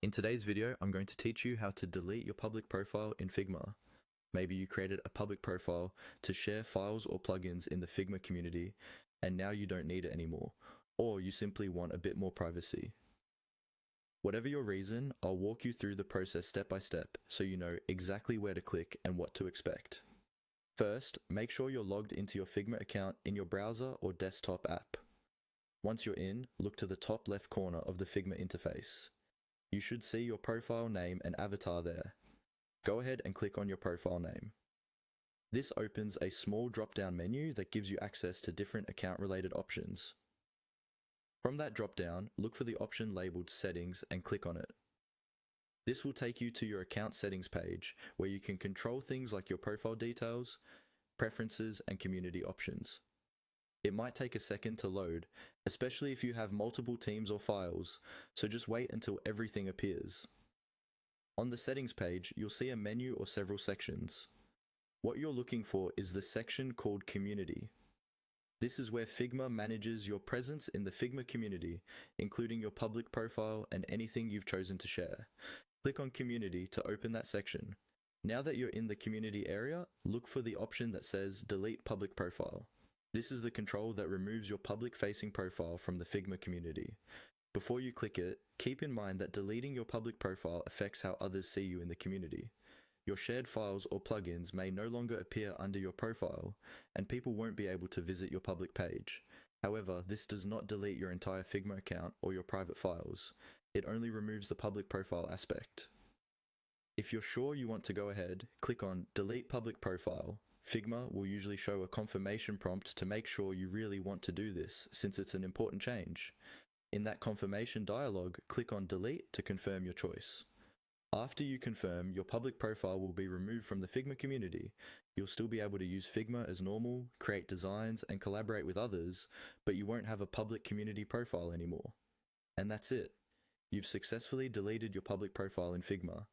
In today's video, I'm going to teach you how to delete your public profile in Figma. Maybe you created a public profile to share files or plugins in the Figma community, and now you don't need it anymore, or you simply want a bit more privacy. Whatever your reason, I'll walk you through the process step by step so you know exactly where to click and what to expect. First, make sure you're logged into your Figma account in your browser or desktop app. Once you're in, look to the top left corner of the Figma interface. You should see your profile name and avatar there. Go ahead and click on your profile name. This opens a small drop-down menu that gives you access to different account-related options. From that drop-down, look for the option labeled Settings and click on it. This will take you to your account settings page, where you can control things like your profile details, preferences, and community options. It might take a second to load, especially if you have multiple teams or files, so just wait until everything appears. On the settings page, you'll see a menu or several sections. What you're looking for is the section called Community. This is where Figma manages your presence in the Figma community, including your public profile and anything you've chosen to share. Click on Community to open that section. Now that you're in the community area, look for the option that says Delete Public Profile. This is the control that removes your public-facing profile from the Figma community. Before you click it, keep in mind that deleting your public profile affects how others see you in the community. Your shared files or plugins may no longer appear under your profile, and people won't be able to visit your public page. However, this does not delete your entire Figma account or your private files. It only removes the public profile aspect. If you're sure you want to go ahead, click on Delete Public Profile. Figma will usually show a confirmation prompt to make sure you really want to do this, since it's an important change. In that confirmation dialog, click on Delete to confirm your choice. After you confirm, your public profile will be removed from the Figma community. You'll still be able to use Figma as normal, create designs, and collaborate with others, but you won't have a public community profile anymore. And that's it. You've successfully deleted your public profile in Figma.